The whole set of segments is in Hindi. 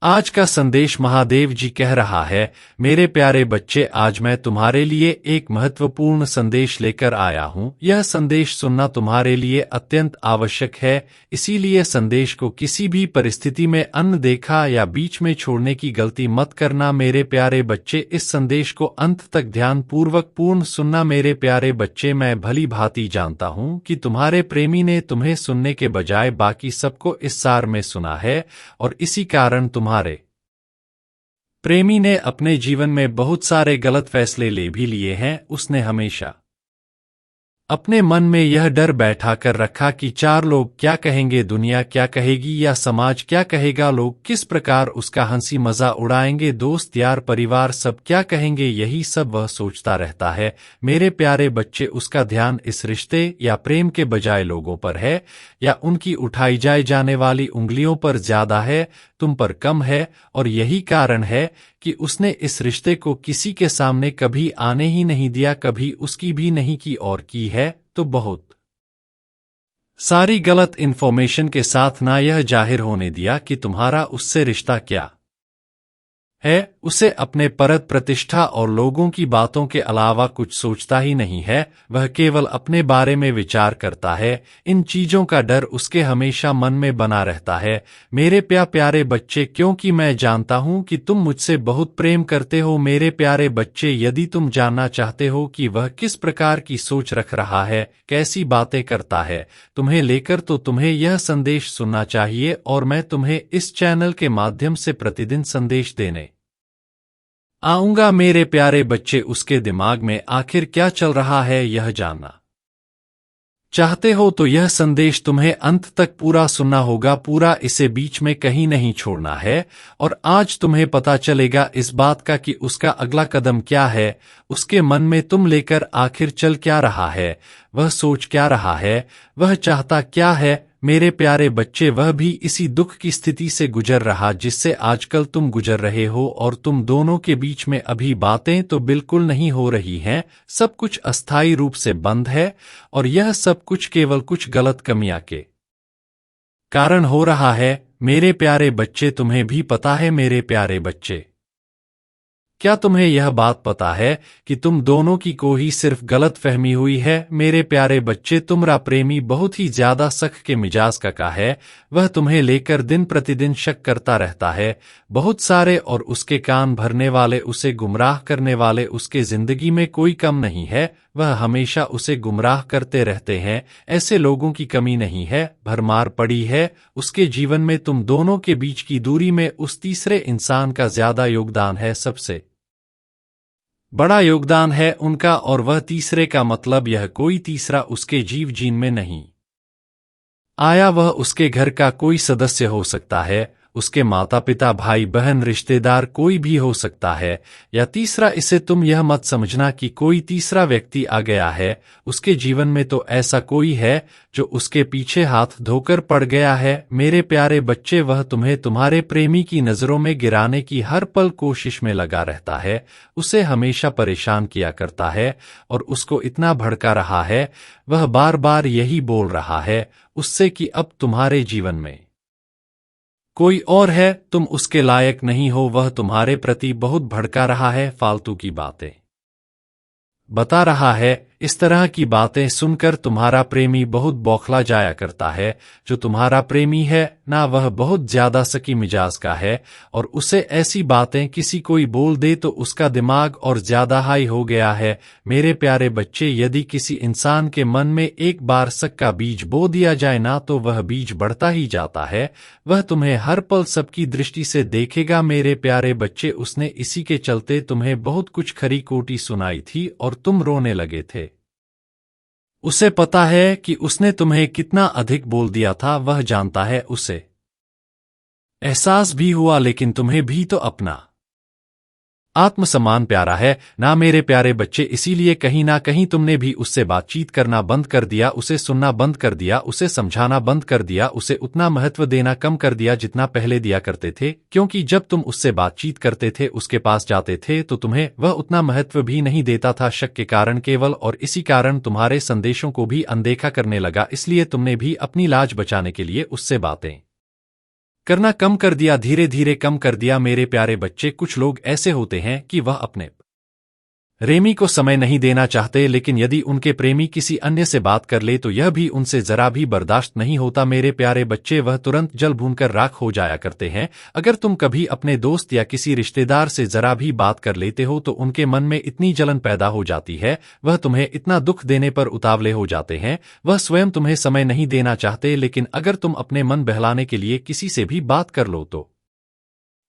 आज का संदेश महादेव जी कह रहा है, मेरे प्यारे बच्चे, आज मैं तुम्हारे लिए एक महत्वपूर्ण संदेश लेकर आया हूँ। यह संदेश सुनना तुम्हारे लिए अत्यंत आवश्यक है, इसीलिए संदेश को किसी भी परिस्थिति में अनदेखा या बीच में छोड़ने की गलती मत करना। मेरे प्यारे बच्चे, इस संदेश को अंत तक ध्यानपूर्वक पूर्ण सुनना। मेरे प्यारे बच्चे, मैं भली भांति जानता हूँ कि तुम्हारे प्रेमी ने तुम्हें सुनने के बजाय बाकी सबको इस सार में सुना है, और इसी कारण तुम्हारे प्रेमी ने अपने जीवन में बहुत सारे गलत फैसले ले भी लिए हैं। उसने हमेशा अपने मन में यह डर बैठा कर रखा कि चार लोग क्या कहेंगे, दुनिया क्या कहेगी या समाज क्या कहेगा, लोग किस प्रकार उसका हंसी मजा उड़ाएंगे, दोस्त यार परिवार सब क्या कहेंगे, यही सब वह सोचता रहता है। मेरे प्यारे बच्चे, उसका ध्यान इस रिश्ते या प्रेम के बजाय लोगों पर है, या उनकी उठाई जाने वाली उंगलियों पर ज्यादा है, तुम पर कम है। और यही कारण है कि उसने इस रिश्ते को किसी के सामने कभी आने ही नहीं दिया, कभी उसकी भी नहीं की, और की है तो बहुत सारी गलत इन्फॉर्मेशन के साथ ना यह जाहिर होने दिया कि तुम्हारा उससे रिश्ता क्या है। उसे अपने परत प्रतिष्ठा और लोगों की बातों के अलावा कुछ सोचता ही नहीं है, वह केवल अपने बारे में विचार करता है। इन चीजों का डर उसके हमेशा मन में बना रहता है। मेरे प्यारे बच्चे, क्योंकि मैं जानता हूं कि तुम मुझसे बहुत प्रेम करते हो। मेरे प्यारे बच्चे, यदि तुम जानना चाहते हो कि वह किस प्रकार की सोच रख रहा है, कैसी बातें करता है तुम्हें लेकर, तो तुम्हें यह संदेश सुनना चाहिए, और मैं तुम्हें इस चैनल के माध्यम से प्रतिदिन संदेश देने आऊंगा। मेरे प्यारे बच्चे, उसके दिमाग में आखिर क्या चल रहा है यह जानना चाहते हो तो यह संदेश तुम्हें अंत तक पूरा सुनना होगा, पूरा, इसे बीच में कहीं नहीं छोड़ना है। और आज तुम्हें पता चलेगा इस बात का कि उसका अगला कदम क्या है, उसके मन में तुम लेकर आखिर चल क्या रहा है, वह सोच क्या रहा है, वह चाहता क्या है। मेरे प्यारे बच्चे, वह भी इसी दुख की स्थिति से गुजर रहा जिससे आजकल तुम गुजर रहे हो, और तुम दोनों के बीच में अभी बातें तो बिल्कुल नहीं हो रही हैं, सब कुछ अस्थायी रूप से बंद है, और यह सब कुछ केवल कुछ गलत कमियां के कारण हो रहा है। मेरे प्यारे बच्चे, तुम्हें भी पता है मेरे प्यारे बच्चे, क्या तुम्हें यह बात पता है कि तुम दोनों की को ही सिर्फ गलत फहमी हुई है। मेरे प्यारे बच्चे, तुम्हारा प्रेमी बहुत ही ज्यादा सख्त के मिजाज का है, वह तुम्हें लेकर दिन प्रतिदिन शक करता रहता है। बहुत सारे और उसके कान भरने वाले, उसे गुमराह करने वाले उसके जिंदगी में कोई कम नहीं है, वह हमेशा उसे गुमराह करते रहते हैं। ऐसे लोगों की कमी नहीं है, भरमार पड़ी है उसके जीवन में। तुम दोनों के बीच की दूरी में उस तीसरे इंसान का ज्यादा योगदान है, सबसे बड़ा योगदान है उनका, और वह तीसरे का मतलब यह कोई तीसरा उसके जीव जीन में नहीं आया, वह उसके घर का कोई सदस्य हो सकता है, उसके माता पिता, भाई बहन, रिश्तेदार, कोई भी हो सकता है। या तीसरा, इसे तुम यह मत समझना कि कोई तीसरा व्यक्ति आ गया है उसके जीवन में, तो ऐसा कोई है जो उसके पीछे हाथ धोकर पड़ गया है। मेरे प्यारे बच्चे, वह तुम्हें तुम्हारे प्रेमी की नजरों में गिराने की हर पल कोशिश में लगा रहता है, उसे हमेशा परेशान किया करता है और उसको इतना भड़का रहा है। वह बार बार यही बोल रहा है उससे कि अब तुम्हारे जीवन में कोई और है, तुम उसके लायक नहीं हो। वह तुम्हारे प्रति बहुत भड़का रहा है, फालतू की बातें बता रहा है। इस तरह की बातें सुनकर तुम्हारा प्रेमी बहुत बौखला जाया करता है। जो तुम्हारा प्रेमी है ना, वह बहुत ज्यादा सकी मिजाज का है, और उसे ऐसी बातें किसी कोई बोल दे तो उसका दिमाग और ज्यादा हाई हो गया है। मेरे प्यारे बच्चे, यदि किसी इंसान के मन में एक बार शक का बीज बो दिया जाए ना, तो वह बीज बढ़ता ही जाता है। वह तुम्हें हर पल सबकी दृष्टि से देखेगा। मेरे प्यारे बच्चे, उसने इसी के चलते तुम्हें बहुत कुछ खरी खोटी सुनाई थी और तुम रोने लगे थे। उसे पता है कि उसने तुम्हें कितना अधिक बोल दिया था, वह जानता है, उसे एहसास भी हुआ, लेकिन तुम्हें भी तो अपना आत्मसम्मान प्यारा है ना मेरे प्यारे बच्चे, इसीलिए कहीं ना कहीं तुमने भी उससे बातचीत करना बंद कर दिया, उसे सुनना बंद कर दिया, उसे समझाना बंद कर दिया, उसे उतना महत्व देना कम कर दिया जितना पहले दिया करते थे। क्योंकि जब तुम उससे बातचीत करते थे, उसके पास जाते थे, तो तुम्हें वह उतना महत्व भी नहीं देता था, शक के कारण केवल, और इसी कारण तुम्हारे संदेशों को भी अनदेखा करने लगा। इसलिए तुमने भी अपनी लाज बचाने के लिए उससे बातें करना कम कर दिया, धीरे धीरे कम कर दिया। मेरे प्यारे बच्चे, कुछ लोग ऐसे होते हैं कि वह अपने प्रेमी को समय नहीं देना चाहते, लेकिन यदि उनके प्रेमी किसी अन्य से बात कर ले तो यह भी उनसे जरा भी बर्दाश्त नहीं होता। मेरे प्यारे बच्चे, वह तुरंत जल भूनकर राख हो जाया करते हैं। अगर तुम कभी अपने दोस्त या किसी रिश्तेदार से जरा भी बात कर लेते हो तो उनके मन में इतनी जलन पैदा हो जाती है, वह तुम्हें इतना दुख देने पर उतावले हो जाते हैं, वह स्वयं तुम्हें समय नहीं देना चाहते। लेकिन अगर तुम अपने मन बहलाने के लिए किसी से भी बात कर लो तो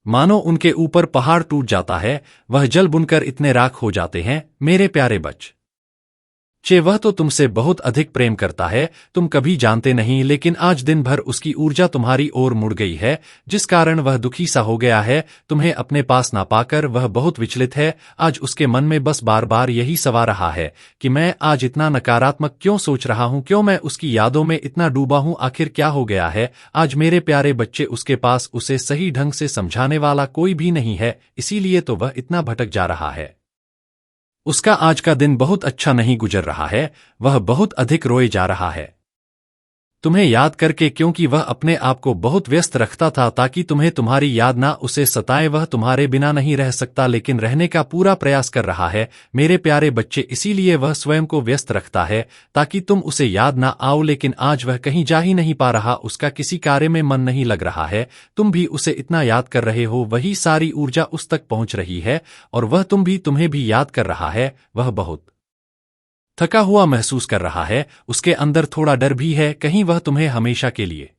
मानो उनके ऊपर पहाड़ टूट जाता है, वह जल बुनकर इतने राख हो जाते हैं। मेरे प्यारे बच्चे, वह तो तुमसे बहुत अधिक प्रेम करता है, तुम कभी जानते नहीं, लेकिन आज दिन भर उसकी ऊर्जा तुम्हारी ओर मुड़ गई है, जिस कारण वह दुखी सा हो गया है। तुम्हें अपने पास ना पाकर वह बहुत विचलित है। आज उसके मन में बस बार बार यही सवाल रहा है कि मैं आज इतना नकारात्मक क्यों सोच रहा हूं, क्यों मैं उसकी यादों में इतना डूबा हूं, आखिर क्या हो गया है आज। मेरे प्यारे बच्चे, उसके पास उसे सही ढंग से समझाने वाला कोई भी नहीं है, इसीलिए तो वह इतना भटक जा रहा है। उसका आज का दिन बहुत अच्छा नहीं गुजर रहा है, वह बहुत अधिक रोए जा रहा है तुम्हें याद करके, क्योंकि वह अपने आप को बहुत व्यस्त रखता था ताकि तुम्हें तुम्हारी याद ना उसे सताए। वह तुम्हारे बिना नहीं रह सकता, लेकिन रहने का पूरा प्रयास कर रहा है। मेरे प्यारे बच्चे, इसीलिए वह स्वयं को व्यस्त रखता है ताकि तुम उसे याद ना आओ, लेकिन आज वह कहीं जा ही नहीं पा रहा, उसका किसी कार्य में मन नहीं लग रहा है। तुम भी उसे इतना याद कर रहे हो, वही सारी ऊर्जा उस तक पहुंच रही है और वह तुम्हें भी याद कर रहा है। वह बहुत थका हुआ महसूस कर रहा है, उसके अंदर थोड़ा डर भी है, कहीं वह तुम्हें हमेशा के लिए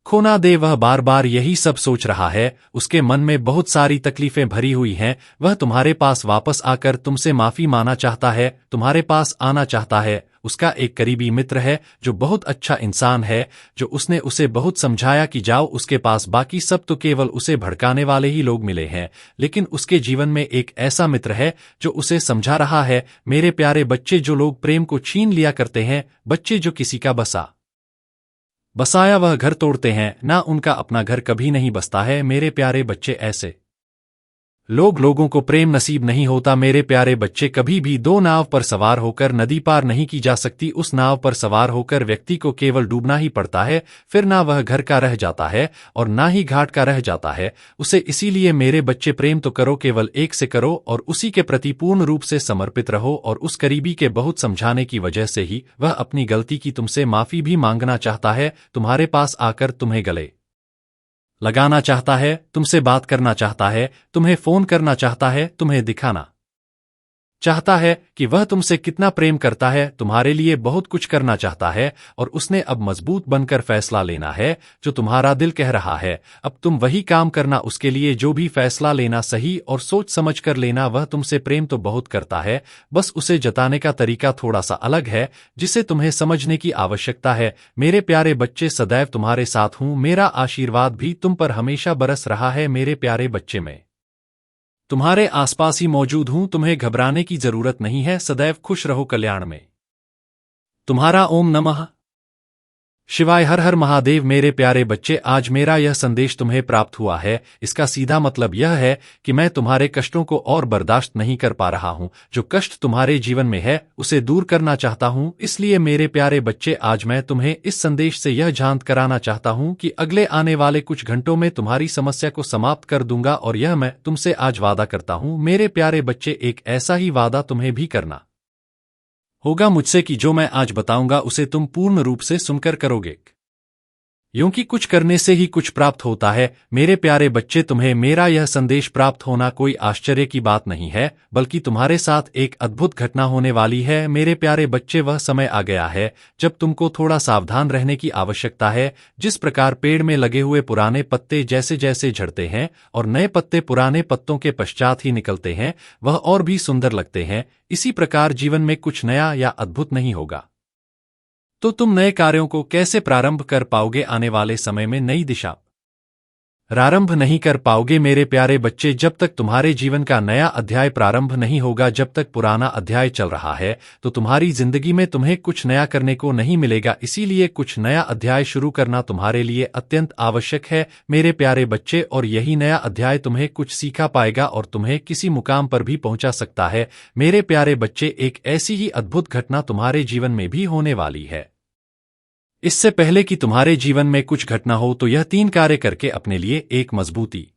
खो ना दे। वह बार बार यही सब सोच रहा है, उसके मन में बहुत सारी तकलीफें भरी हुई हैं। वह तुम्हारे पास वापस आकर तुमसे माफी मांगना चाहता है, तुम्हारे पास आना चाहता है। उसका एक करीबी मित्र है जो बहुत अच्छा इंसान है, जो उसने उसे बहुत समझाया कि जाओ उसके पास, बाकी सब तो केवल उसे भड़काने वाले ही लोग मिले हैं। लेकिन उसके जीवन में एक ऐसा मित्र है जो उसे समझा रहा है। मेरे प्यारे बच्चे, जो लोग प्रेम को छीन लिया करते हैं, बच्चे जो किसी का बसाया वह घर तोड़ते हैं, ना उनका अपना घर कभी नहीं बसता है। मेरे प्यारे बच्चे, ऐसे लोगों को प्रेम नसीब नहीं होता। मेरे प्यारे बच्चे, कभी भी दो नाव पर सवार होकर नदी पार नहीं की जा सकती। उस नाव पर सवार होकर व्यक्ति को केवल डूबना ही पड़ता है, फिर ना वह घर का रह जाता है और ना ही घाट का रह जाता है उसे। इसीलिए मेरे बच्चे, प्रेम तो करो, केवल एक से करो और उसी के प्रति पूर्ण रूप से समर्पित रहो। और उस करीबी के बहुत समझाने की वजह से ही वह अपनी गलती की तुमसे माफी भी मांगना चाहता है, तुम्हारे पास आकर तुम्हें गले लगाना चाहता है, तुमसे बात करना चाहता है, तुम्हें फोन करना चाहता है, तुम्हें दिखाना चाहता है कि वह तुमसे कितना प्रेम करता है, तुम्हारे लिए बहुत कुछ करना चाहता है। और उसने अब मजबूत बनकर फैसला लेना है जो तुम्हारा दिल कह रहा है। अब तुम वही काम करना उसके लिए, जो भी फैसला लेना सही और सोच समझ कर लेना। वह तुमसे प्रेम तो बहुत करता है, बस उसे जताने का तरीका थोड़ा सा अलग है, जिसे तुम्हें समझने की आवश्यकता है। मेरे प्यारे बच्चे, सदैव तुम्हारे साथ हूं, मेरा आशीर्वाद भी तुम पर हमेशा बरस रहा है। मेरे प्यारे बच्चे, मैं तुम्हारे आसपास ही मौजूद हूं, तुम्हें घबराने की जरूरत नहीं है। सदैव खुश रहो, कल्याण में तुम्हारा। ओम नमः शिवाय, हर हर महादेव। मेरे प्यारे बच्चे, आज मेरा यह संदेश तुम्हें प्राप्त हुआ है, इसका सीधा मतलब यह है कि मैं तुम्हारे कष्टों को और बर्दाश्त नहीं कर पा रहा हूं। जो कष्ट तुम्हारे जीवन में है उसे दूर करना चाहता हूं। इसलिए मेरे प्यारे बच्चे, आज मैं तुम्हें इस संदेश से यह जानत कराना चाहता हूं कि अगले आने वाले कुछ घंटों में तुम्हारी समस्या को समाप्त कर दूंगा। और यह मैं तुमसे आज वादा करता हूं। मेरे प्यारे बच्चे, एक ऐसा ही वादा तुम्हें भी करना होगा मुझसे कि जो मैं आज बताऊंगा उसे तुम पूर्ण रूप से सुनकर करोगे, क्योंकि कुछ करने से ही कुछ प्राप्त होता है। मेरे प्यारे बच्चे, तुम्हें मेरा यह संदेश प्राप्त होना कोई आश्चर्य की बात नहीं है, बल्कि तुम्हारे साथ एक अद्भुत घटना होने वाली है। मेरे प्यारे बच्चे, वह समय आ गया है जब तुमको थोड़ा सावधान रहने की आवश्यकता है। जिस प्रकार पेड़ में लगे हुए पुराने पत्ते जैसे जैसे झड़ते हैं और नए पत्ते पुराने पत्तों के पश्चात ही निकलते हैं, वह और भी सुंदर लगते हैं, इसी प्रकार जीवन में कुछ नया या अद्भुत नहीं होगा तो तुम नए कार्यों को कैसे प्रारंभ कर पाओगे? आने वाले समय में नई दिशा प्रारंभ नहीं कर पाओगे। मेरे प्यारे बच्चे, जब तक तुम्हारे जीवन का नया अध्याय प्रारंभ नहीं होगा, जब तक पुराना अध्याय चल रहा है, तो तुम्हारी जिंदगी में तुम्हें कुछ नया करने को नहीं मिलेगा। इसीलिए कुछ नया अध्याय शुरू करना तुम्हारे लिए अत्यंत आवश्यक है मेरे प्यारे बच्चे। और यही नया अध्याय तुम्हें कुछ सीखा पाएगा और तुम्हें किसी मुकाम पर भी पहुंचा सकता है। मेरे प्यारे बच्चे, एक ऐसी ही अद्भुत घटना तुम्हारे जीवन में भी होने वाली है। इससे पहले कि तुम्हारे जीवन में कुछ घटना हो तो यह 3 कार्य करके अपने लिए एक मजबूती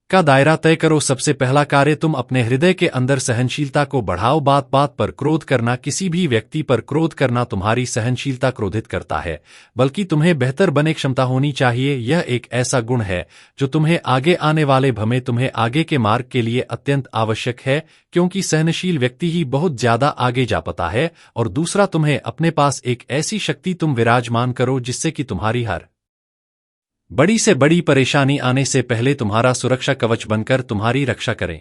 का दायरा तय करो। सबसे पहला कार्य, तुम अपने हृदय के अंदर सहनशीलता को बढ़ाओ। बात बात पर क्रोध करना, किसी भी व्यक्ति पर क्रोध करना तुम्हारी सहनशीलता क्रोधित करता है, बल्कि तुम्हें बेहतर बने क्षमता होनी चाहिए। यह एक ऐसा गुण है जो तुम्हें आगे आने वाले भमे तुम्हें आगे के मार्ग के लिए अत्यंत आवश्यक है, क्योंकि सहनशील व्यक्ति ही बहुत ज्यादा आगे जा पाता है। और दूसरा, तुम्हें अपने पास एक ऐसी शक्ति तुम विराजमान करो जिससे कि तुम्हारी हर बड़ी से बड़ी परेशानी आने से पहले तुम्हारा सुरक्षा कवच बनकर तुम्हारी रक्षा करें।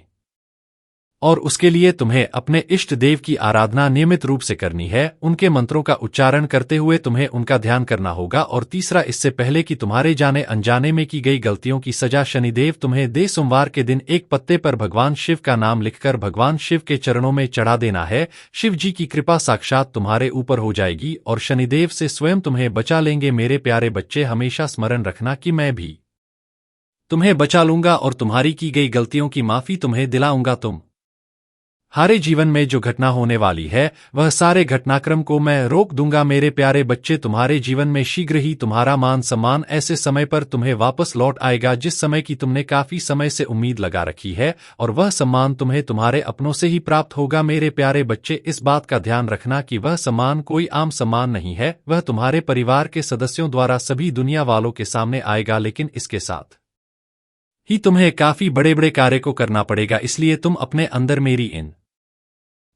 और उसके लिए तुम्हें अपने इष्ट देव की आराधना नियमित रूप से करनी है। उनके मंत्रों का उच्चारण करते हुए तुम्हें उनका ध्यान करना होगा। और तीसरा, इससे पहले कि तुम्हारे जाने अनजाने में की गई गलतियों की सजा शनिदेव तुम्हें दे, सोमवार के दिन एक पत्ते पर भगवान शिव का नाम लिखकर भगवान शिव के चरणों में चढ़ा देना है। शिव जी की कृपा साक्षात तुम्हारे ऊपर हो जाएगी और शनिदेव से स्वयं तुम्हें बचा लेंगे। मेरे प्यारे बच्चे, हमेशा स्मरण रखना कि मैं भी तुम्हें बचा लूंगा और तुम्हारी की गई गलतियों की माफी तुम्हें दिलाऊंगा। तुम्हारे जीवन में जो घटना होने वाली है वह सारे घटनाक्रम को मैं रोक दूंगा। मेरे प्यारे बच्चे, तुम्हारे जीवन में शीघ्र ही तुम्हारा मान सम्मान ऐसे समय पर तुम्हें वापस लौट आएगा जिस समय की तुमने काफी समय से उम्मीद लगा रखी है, और वह सम्मान तुम्हें तुम्हारे अपनों से ही प्राप्त होगा। मेरे प्यारे बच्चे, इस बात का ध्यान रखना कि वह सम्मान कोई आम सम्मान नहीं है, वह तुम्हारे परिवार के सदस्यों द्वारा सभी दुनिया वालों के सामने आएगा। लेकिन इसके साथ ही तुम्हें काफी बड़े बड़े कार्य को करना पड़ेगा, इसलिए तुम अपने अंदर मेरी इन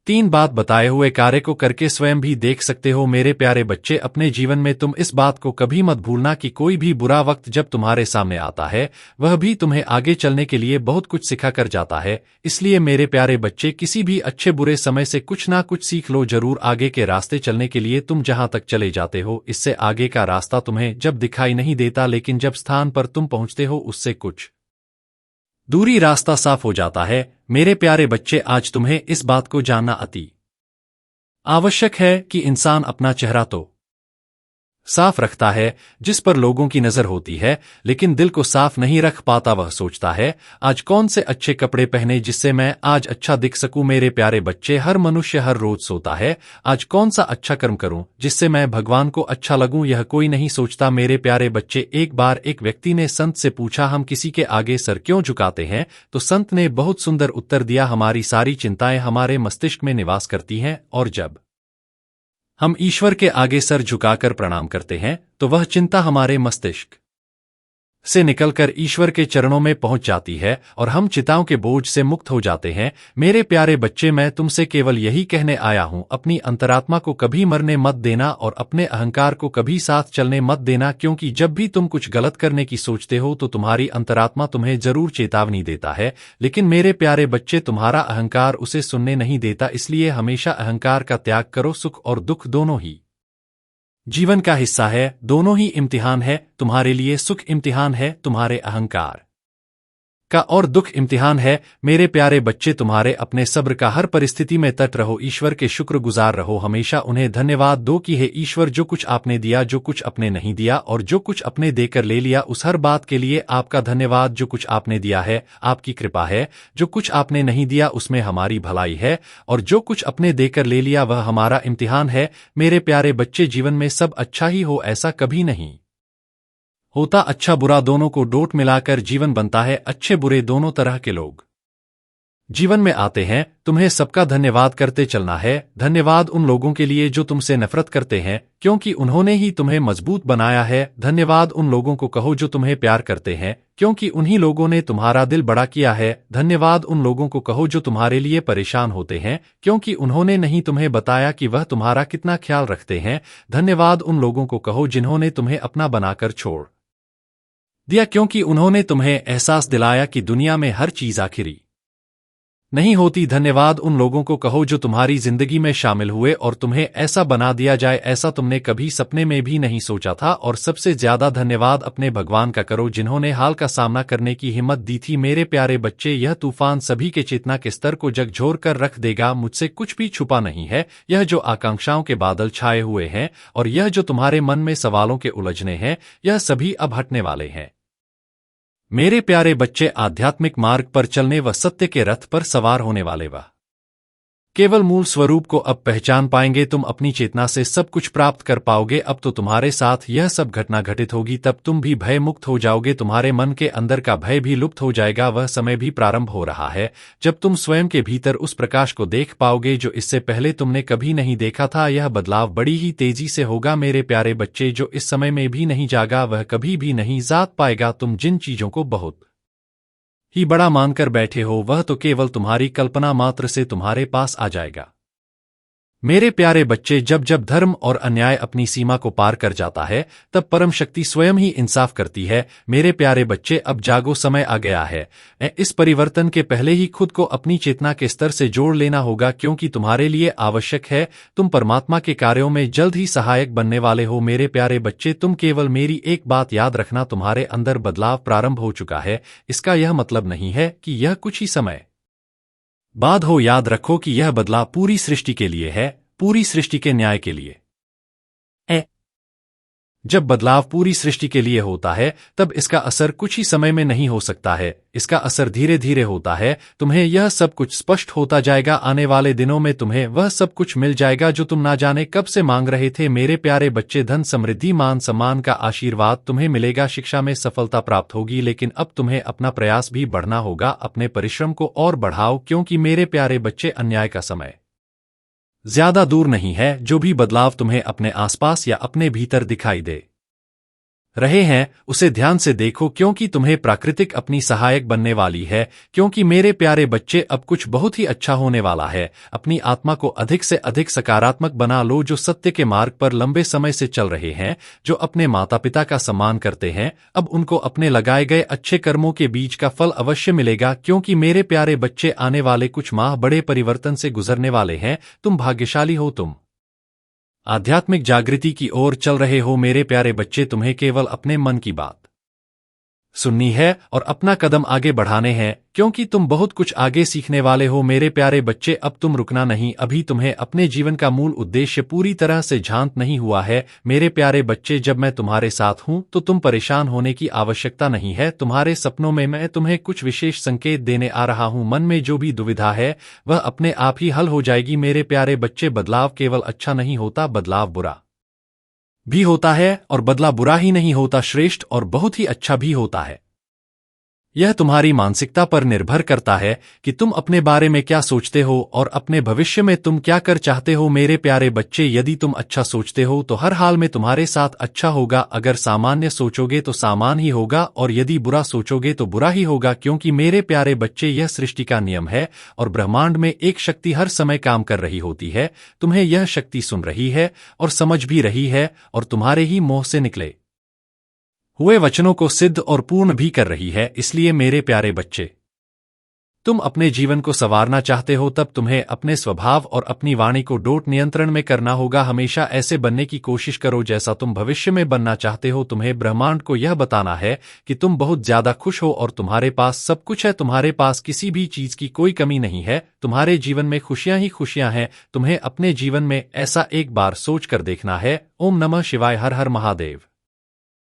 3 बात बताए हुए कार्य को करके स्वयं भी देख सकते हो। मेरे प्यारे बच्चे, अपने जीवन में तुम इस बात को कभी मत भूलना कि कोई भी बुरा वक्त जब तुम्हारे सामने आता है वह भी तुम्हें आगे चलने के लिए बहुत कुछ सिखा कर जाता है। इसलिए मेरे प्यारे बच्चे, किसी भी अच्छे बुरे समय से कुछ ना कुछ सीख लो जरूर। आगे के रास्ते चलने के लिए तुम जहां तक चले जाते हो, इससे आगे का रास्ता तुम्हें जब दिखाई नहीं देता, लेकिन जब स्थान पर तुम पहुंचते हो उससे कुछ दूरी रास्ता साफ हो जाता है। मेरे प्यारे बच्चे, आज तुम्हें इस बात को जानना अति आवश्यक है कि इंसान अपना चेहरा तो साफ रखता है जिस पर लोगों की नजर होती है, लेकिन दिल को साफ नहीं रख पाता। वह सोचता है आज कौन से अच्छे कपड़े पहने जिससे मैं आज अच्छा दिख सकूं। मेरे प्यारे बच्चे, हर मनुष्य हर रोज सोता है आज कौन सा अच्छा कर्म करूं जिससे मैं भगवान को अच्छा लगूं, यह कोई नहीं सोचता। मेरे प्यारे बच्चे, एक बार एक व्यक्ति ने संत से पूछा, हम किसी के आगे सर क्यों झुकाते हैं? तो संत ने बहुत सुंदर उत्तर दिया, हमारी सारी चिंताएं हमारे मस्तिष्क में निवास करती हैं, और जब हम ईश्वर के आगे सर झुकाकर प्रणाम करते हैं तो वह चिंता हमारे मस्तिष्क से निकलकर ईश्वर के चरणों में पहुंच जाती है और हम चिंताओं के बोझ से मुक्त हो जाते हैं। मेरे प्यारे बच्चे, मैं तुमसे केवल यही कहने आया हूं, अपनी अंतरात्मा को कभी मरने मत देना और अपने अहंकार को कभी साथ चलने मत देना, क्योंकि जब भी तुम कुछ गलत करने की सोचते हो तो तुम्हारी अंतरात्मा तुम्हें जरूर चेतावनी देता है, लेकिन मेरे प्यारे बच्चे, तुम्हारा अहंकार उसे सुनने नहीं देता। इसलिए हमेशा अहंकार का त्याग करो। सुख और दुख दोनों ही जीवन का हिस्सा है, दोनों ही इम्तिहान है तुम्हारे लिए। सुख इम्तिहान है तुम्हारे अहंकार का और दुख इम्तिहान है। मेरे प्यारे बच्चे, तुम्हारे अपने सब्र का हर परिस्थिति में तट रहो, ईश्वर के शुक्रगुजार रहो, हमेशा उन्हें धन्यवाद दो कि हे ईश्वर, जो कुछ आपने दिया, जो कुछ अपने नहीं दिया और जो कुछ अपने देकर ले लिया, उस हर बात के लिए आपका धन्यवाद। जो कुछ आपने दिया है आपकी कृपा है, जो कुछ आपने नहीं दिया उसमें हमारी भलाई है, और जो कुछ अपने देकर ले लिया वह हमारा इम्तिहान है। मेरे प्यारे बच्चे, जीवन में सब अच्छा ही हो ऐसा कभी नहीं होता। अच्छा बुरा दोनों को डोट मिलाकर जीवन बनता है। अच्छे बुरे दोनों तरह के लोग जीवन में आते हैं, तुम्हें सबका धन्यवाद करते चलना है। धन्यवाद उन लोगों के लिए जो तुमसे नफरत करते हैं, क्योंकि उन्होंने ही तुम्हें मजबूत बनाया है। धन्यवाद उन लोगों को कहो जो तुम्हें प्यार करते हैं, क्योंकि उन्हीं लोगों ने तुम्हारा दिल बड़ा किया है। धन्यवाद उन लोगों को कहो जो तुम्हारे लिए परेशान होते हैं, क्योंकि उन्होंने नहीं तुम्हें बताया कि वह तुम्हारा कितना ख्याल रखते हैं। धन्यवाद उन लोगों को कहो जिन्होंने तुम्हें अपना बनाकर छोड़ दिया, क्योंकि उन्होंने तुम्हें एहसास दिलाया कि दुनिया में हर चीज आखिरी नहीं होती। धन्यवाद उन लोगों को कहो जो तुम्हारी जिंदगी में शामिल हुए और तुम्हें ऐसा बना दिया जाए ऐसा तुमने कभी सपने में भी नहीं सोचा था। और सबसे ज्यादा धन्यवाद अपने भगवान का करो जिन्होंने हाल का सामना करने की हिम्मत दी थी। मेरे प्यारे बच्चे, यह तूफान सभी के चेतना के स्तर को झकझोर कर रख देगा। मुझसे कुछ भी छुपा नहीं है। यह जो आकांक्षाओं के बादल छाए हुए हैं और यह जो तुम्हारे मन में सवालों के उलझने हैं, यह सभी अब हटने वाले हैं। मेरे प्यारे बच्चे, आध्यात्मिक मार्ग पर चलने व सत्य के रथ पर सवार होने वाले वह केवल मूल स्वरूप को अब पहचान पाएंगे, तुम अपनी चेतना से सब कुछ प्राप्त कर पाओगे। अब तो तुम्हारे साथ यह सब घटना घटित होगी, तब तुम भी भय मुक्त हो जाओगे, तुम्हारे मन के अंदर का भय भी लुप्त हो जाएगा। वह समय भी प्रारंभ हो रहा है जब तुम स्वयं के भीतर उस प्रकाश को देख पाओगे जो इससे पहले तुमने कभी नहीं देखा था। यह बदलाव बड़ी ही तेजी से होगा मेरे प्यारे बच्चे। जो इस समय में भी नहीं जागा वह कभी भी नहीं जाग पाएगा। तुम जिन चीजों को बहुत ही बड़ा मानकर बैठे हो वह तो केवल तुम्हारी कल्पना मात्र से तुम्हारे पास आ जाएगा। मेरे प्यारे बच्चे, जब जब धर्म और अन्याय अपनी सीमा को पार कर जाता है तब परम शक्ति स्वयं ही इंसाफ करती है। मेरे प्यारे बच्चे, अब जागो, समय आ गया है। इस परिवर्तन के पहले ही खुद को अपनी चेतना के स्तर से जोड़ लेना होगा, क्योंकि तुम्हारे लिए आवश्यक है। तुम परमात्मा के कार्यों में जल्द ही सहायक बनने वाले हो। मेरे प्यारे बच्चे, तुम केवल मेरी एक बात याद रखना, तुम्हारे अंदर बदलाव प्रारंभ हो चुका है। इसका यह मतलब नहीं है कि यह कुछ ही समय बाद हो। याद रखो कि यह बदलाव पूरी सृष्टि के लिए है, पूरी सृष्टि के न्याय के लिए। जब बदलाव पूरी सृष्टि के लिए होता है तब इसका असर कुछ ही समय में नहीं हो सकता है, इसका असर धीरे धीरे होता है। तुम्हें यह सब कुछ स्पष्ट होता जाएगा। आने वाले दिनों में तुम्हें वह सब कुछ मिल जाएगा जो तुम ना जाने कब से मांग रहे थे। मेरे प्यारे बच्चे, धन, समृद्धि, मान सम्मान का आशीर्वाद तुम्हें मिलेगा, शिक्षा में सफलता प्राप्त होगी, लेकिन अब तुम्हें अपना प्रयास भी बढ़ना होगा। अपने परिश्रम को और बढ़ाओ, क्योंकि मेरे प्यारे बच्चे, अन्याय का समय ज्यादा दूर नहीं है। जो भी बदलाव तुम्हें अपने आसपास या अपने भीतर दिखाई दे रहे हैं उसे ध्यान से देखो, क्योंकि तुम्हें प्राकृतिक अपनी सहायक बनने वाली है। क्योंकि मेरे प्यारे बच्चे, अब कुछ बहुत ही अच्छा होने वाला है। अपनी आत्मा को अधिक से अधिक सकारात्मक बना लो। जो सत्य के मार्ग पर लंबे समय से चल रहे हैं, जो अपने माता पिता का सम्मान करते हैं, अब उनको अपने लगाए गए अच्छे कर्मों के बीज का फल अवश्य मिलेगा। क्योंकि मेरे प्यारे बच्चे, आने वाले कुछ माह बड़े परिवर्तन से गुजरने वाले हैं। तुम भाग्यशाली हो, तुम आध्यात्मिक जागृति की ओर चल रहे हो। मेरे प्यारे बच्चे, तुम्हें केवल अपने मन की बात सुननी है और अपना कदम आगे बढ़ाने हैं, क्योंकि तुम बहुत कुछ आगे सीखने वाले हो। मेरे प्यारे बच्चे, अब तुम रुकना नहीं। अभी तुम्हें अपने जीवन का मूल उद्देश्य पूरी तरह से जान नहीं हुआ है। मेरे प्यारे बच्चे, जब मैं तुम्हारे साथ हूं तो तुम परेशान होने की आवश्यकता नहीं है। तुम्हारे सपनों में मैं तुम्हें कुछ विशेष संकेत देने आ रहा हूं। मन में जो भी दुविधा है वह अपने आप ही हल हो जाएगी। मेरे प्यारे बच्चे, बदलाव केवल अच्छा नहीं होता, बदलाव बुरा भी होता है, और बदला बुरा ही नहीं होता, श्रेष्ठ और बहुत ही अच्छा भी होता है। यह तुम्हारी मानसिकता पर निर्भर करता है कि तुम अपने बारे में क्या सोचते हो और अपने भविष्य में तुम क्या कर चाहते हो। मेरे प्यारे बच्चे, यदि तुम अच्छा सोचते हो तो हर हाल में तुम्हारे साथ अच्छा होगा। अगर सामान्य सोचोगे तो सामान्य ही होगा, और यदि बुरा सोचोगे तो बुरा ही होगा। क्योंकि मेरे प्यारे बच्चे, यह सृष्टि का नियम है और ब्रह्मांड में एक शक्ति हर समय काम कर रही होती है। तुम्हें यह शक्ति सुन रही है और समझ भी रही है, और तुम्हारे ही मुंह से निकले हुए वचनों को सिद्ध और पूर्ण भी कर रही है। इसलिए मेरे प्यारे बच्चे, तुम अपने जीवन को संवारना चाहते हो तब तुम्हें अपने स्वभाव और अपनी वाणी को डोट नियंत्रण में करना होगा। हमेशा ऐसे बनने की कोशिश करो जैसा तुम भविष्य में बनना चाहते हो। तुम्हें ब्रह्मांड को यह बताना है कि तुम बहुत ज्यादा खुश हो और तुम्हारे पास सब कुछ है। तुम्हारे पास किसी भी चीज की कोई कमी नहीं है। तुम्हारे जीवन में खुशियां ही खुशियां हैं। तुम्हें अपने जीवन में ऐसा एक बार सोच कर देखना है। ओम नमः शिवाय, हर हर महादेव।